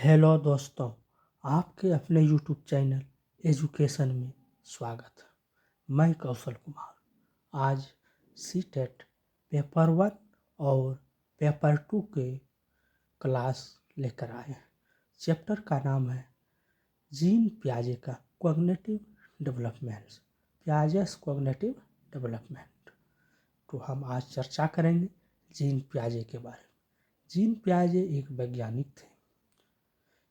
Hello दोस्तों, आपके अपने यूट्यूब चैनल एजुकेशन में स्वागत है। मैं कौशल कुमार आज सी टेट पेपर 1 और पेपर 2 के क्लास लेकर आए हैं। चैप्टर का नाम है जीन पियाजे का cognitive development, Piaget's cognitive development. तो हम आज चर्चा करेंगे जीन पियाजे के बारे में। जीन पियाजे एक वैज्ञानिक थे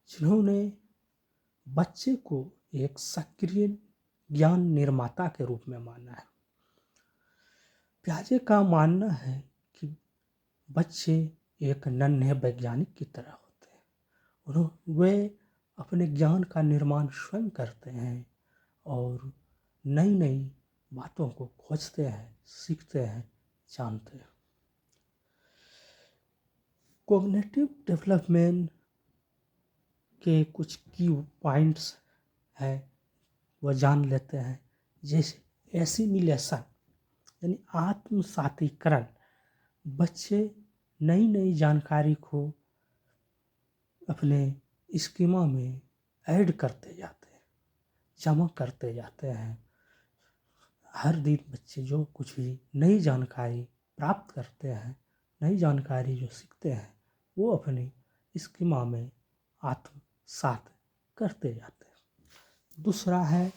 जिन्होंने बच्चे को एक सक्रिय ज्ञान निर्माता के रूप में माना है। पियाजे का मानना है कि बच्चे एक नन्हे वैज्ञानिक की तरह होते हैं। वे अपने ज्ञान का निर्माण स्वयं करते हैं और नई नई बातों को खोजते हैं, सीखते हैं, जानते हैं। कॉग्निटिव डेवलपमेंट के कुछ की पॉइंट्स हैं वो जान लेते हैं, जैसे एसिमिलेशन यानी आत्मसातीकरण। बच्चे नई नई जानकारी को अपने स्कीमा में ऐड करते जाते हैं, जमा करते जाते हैं। हर दिन बच्चे जो कुछ भी नई जानकारी प्राप्त करते हैं, नई जानकारी जो सीखते हैं, वो अपने स्कीमा में आत्मसात करते जाते हैं। दूसरा है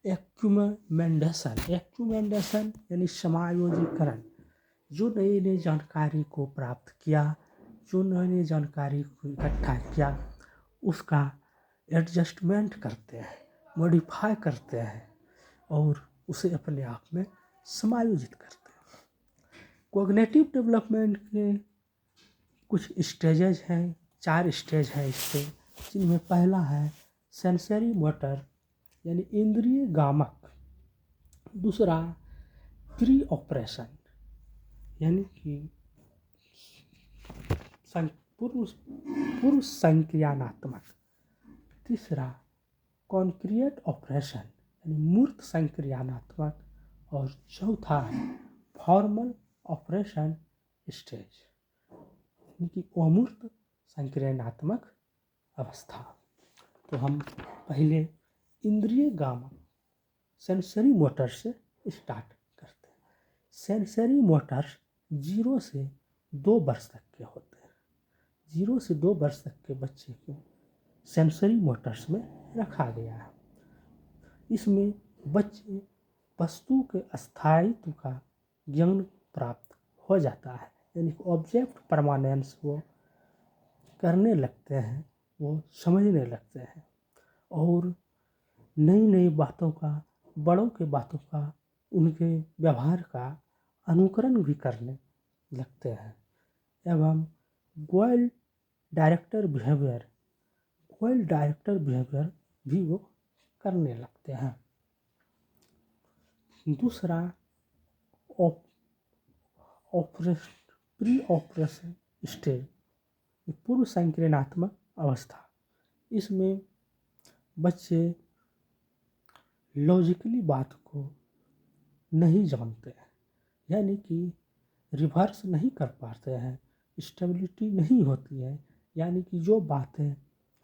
एक्यूमेंटेशन यानी समायोजीकरण। जो नई नई जानकारी को प्राप्त किया, जो नई नई जानकारी को इकट्ठा किया, उसका एडजस्टमेंट करते हैं, मॉडिफाई करते हैं और उसे अपने आप में समायोजित करते हैं। कॉग्निटिव डेवलपमेंट के कुछ स्टेजेज हैं, 4 स्टेज हैं इसके, जिनमें पहला है सेंसरी मोटर यानी इंद्रिय गामक। दूसरा प्री ऑपरेशन यानी कि पूर्व संक्रियानात्मक। तीसरा कॉन्क्रिएट ऑपरेशन यानी मूर्त संक्रियानात्मक। और चौथा है फॉर्मल ऑपरेशन स्टेज यानी कि अमूर्त संक्रियानात्मक अवस्था। तो हम पहले इंद्रिय गामक सेंसरी मोटर से स्टार्ट करते हैं। सेंसरी मोटर्स 0 से 2 वर्ष तक के होते हैं। 0 से 2 वर्ष तक के बच्चे को सेंसरी मोटर्स में रखा गया है। इसमें बच्चे वस्तु के स्थायित्व का ज्ञान प्राप्त हो जाता है, यानी ऑब्जेक्ट परमानेंस वो करने लगते हैं, वो समझने लगते हैं और नई नई बातों का, बड़ों के बातों का, उनके व्यवहार का अनुकरण भी करने लगते हैं। एवं गोयल डायरेक्टर बिहेवियर भी वो करने लगते हैं। दूसरा प्री ऑपरेशन स्टेज, पूर्व संक्रियानात्मक अवस्था। इसमें बच्चे लॉजिकली बात को नहीं जानते हैं, यानी कि रिवर्स नहीं कर पाते हैं, स्टेबिलिटी नहीं होती है। यानी कि जो बातें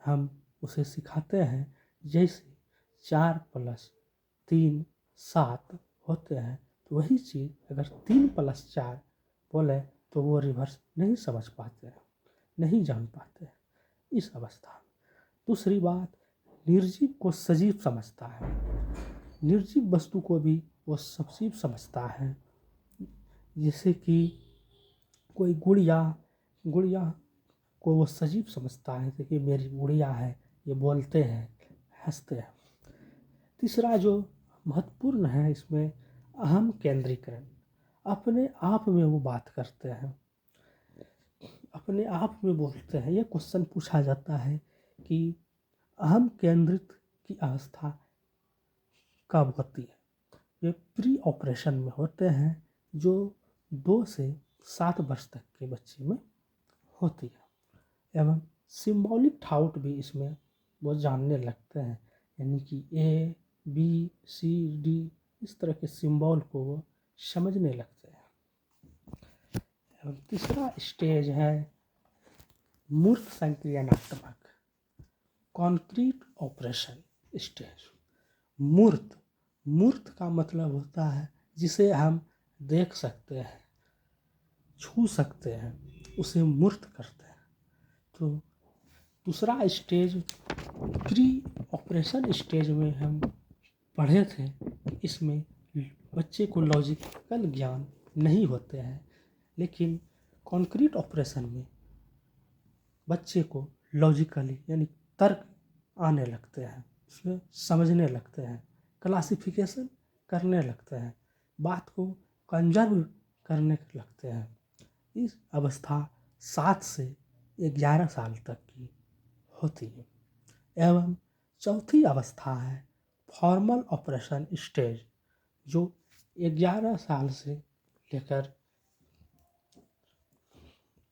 हम उसे सिखाते हैं, जैसे 4 + 3 7 होते हैं, तो वही चीज़ अगर 3 + 4 बोले तो वो रिवर्स नहीं समझ पाते हैं, नहीं जान पाते हैं इस अवस्था। दूसरी बात, निर्जीव को सजीव समझता है, निर्जीव वस्तु को भी वो सजीव समझता है। जैसे कि कोई गुड़िया को वो सजीव समझता है कि मेरी गुड़िया है, ये बोलते हैं, हंसते हैं। तीसरा जो महत्वपूर्ण है इसमें अहम केंद्रीकरण, अपने आप में वो बात करते हैं, अपने आप में बोलते हैं। ये क्वेश्चन पूछा जाता है कि अहम केंद्रित की अवस्था कब होती है। ये प्री ऑपरेशन में होते हैं, जो 2 से 7 वर्ष तक के बच्चे में होती है। एवं सिंबॉलिक थाउट भी इसमें वो जानने लगते हैं, यानी कि A B C D इस तरह के सिंबल को वो समझने लगते हैं। एवं तीसरा स्टेज है मूर्त संक्रियानात्मक कॉन्क्रीट ऑपरेशन स्टेज। मूर्त, मूर्त का मतलब होता है जिसे हम देख सकते हैं, छू सकते हैं, उसे मूर्त करते हैं। तो दूसरा स्टेज प्री ऑपरेशन स्टेज में हम पढ़े थे, इसमें बच्चे को लॉजिकल ज्ञान नहीं होते हैं, लेकिन कॉन्क्रीट ऑपरेशन में बच्चे को लॉजिकली यानी तर्क आने लगते हैं, उसमें समझने लगते हैं, क्लासिफिकेशन करने लगते हैं, बात को कंजर्व करने लगते हैं। इस अवस्था 7 से 11 साल तक की होती है। एवं चौथी अवस्था है फॉर्मल ऑपरेशन स्टेज, जो 11 साल से लेकर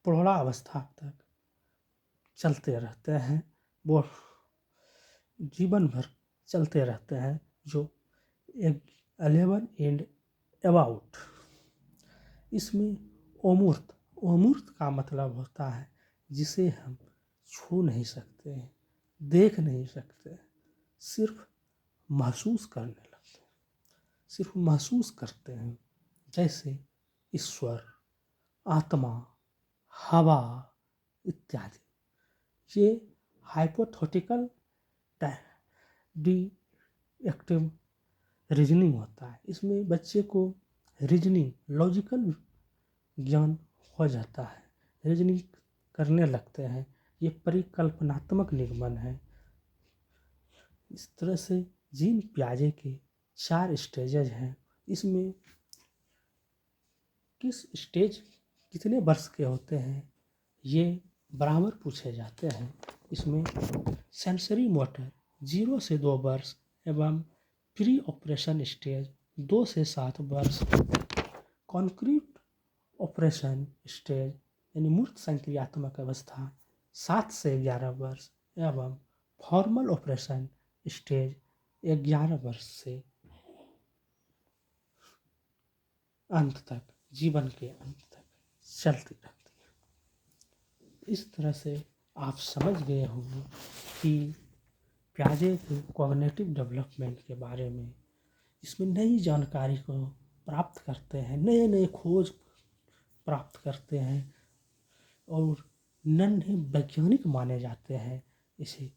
प्रौढ़ावस्था तक चलते रहते हैं, वो जीवन भर चलते रहते हैं, जो 11 एंड अबाउट। इसमें अमूर्त, अमूर्त का मतलब होता है जिसे हम छू नहीं सकते हैं, देख नहीं सकते, सिर्फ महसूस करने लगते हैं, सिर्फ महसूस करते हैं, जैसे ईश्वर, आत्मा, हवा इत्यादि। ये हाइपोथेटिकल डिडक्टिव रीजनिंग होता है। इसमें बच्चे को रीजनिंग, लॉजिकल ज्ञान हो जाता है, रीजनिंग करने लगते हैं। ये परिकल्पनात्मक निगमन है। इस तरह से जीन पियाजे के 4 स्टेजेज हैं। इसमें किस स्टेज कितने वर्ष के होते हैं ये बराबर पूछे जाते हैं। इसमें सेंसरी मोटर 0 से 2 वर्ष एवं प्री ऑपरेशन स्टेज 2 से 7 वर्ष, कॉन्क्रीट ऑपरेशन स्टेज यानी मूर्त संक्रियात्मक अवस्था 7 से 11 वर्ष एवं फॉर्मल ऑपरेशन स्टेज 11 वर्ष से अंत तक, जीवन के अंत तक चलती रहती है। इस तरह से आप समझ गए होंगे कि पियाजे के कॉग्निटिव डेवलपमेंट के बारे में। इसमें नई जानकारी को प्राप्त करते हैं, नए नए खोज प्राप्त करते हैं और नन्हे वैज्ञानिक माने जाते हैं। इसे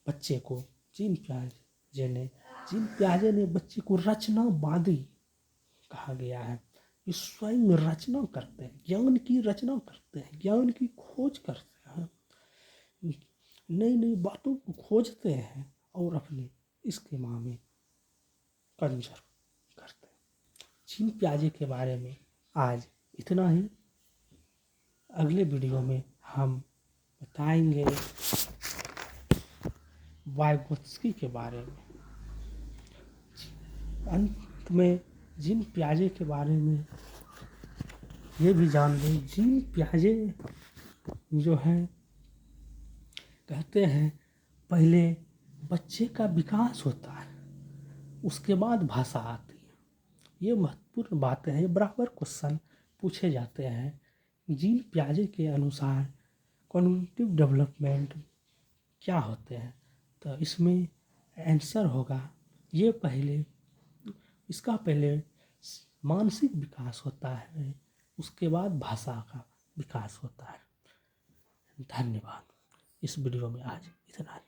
बच्चे को जीन पियाजे ने बच्चे को रचनावादी कहा गया है। ये स्वयं रचना करते हैं, ज्ञान की रचना करते हैं, ज्ञान की खोज करते हैं, नई नई बातों को खोजते हैं और अपने इसके माँ में कंजर्व करते हैं। जीन पियाजे के बारे में आज इतना ही। अगले वीडियो में हम बताएंगे वाइगोत्स्की के बारे में। अंत में जीन पियाजे के बारे में ये भी जान लें, जीन पियाजे जो हैं कहते हैं पहले बच्चे का विकास होता है, उसके बाद भाषा आती है। ये महत्वपूर्ण बातें हैं, ये बराबर क्वेश्चन पूछे जाते हैं। जीन पियाजे के अनुसार कॉग्निटिव डेवलपमेंट क्या होते हैं, तो इसमें आंसर होगा ये इसका पहले मानसिक विकास होता है, उसके बाद भाषा का विकास होता है। धन्यवाद। इस वीडियो में आज इतना ही।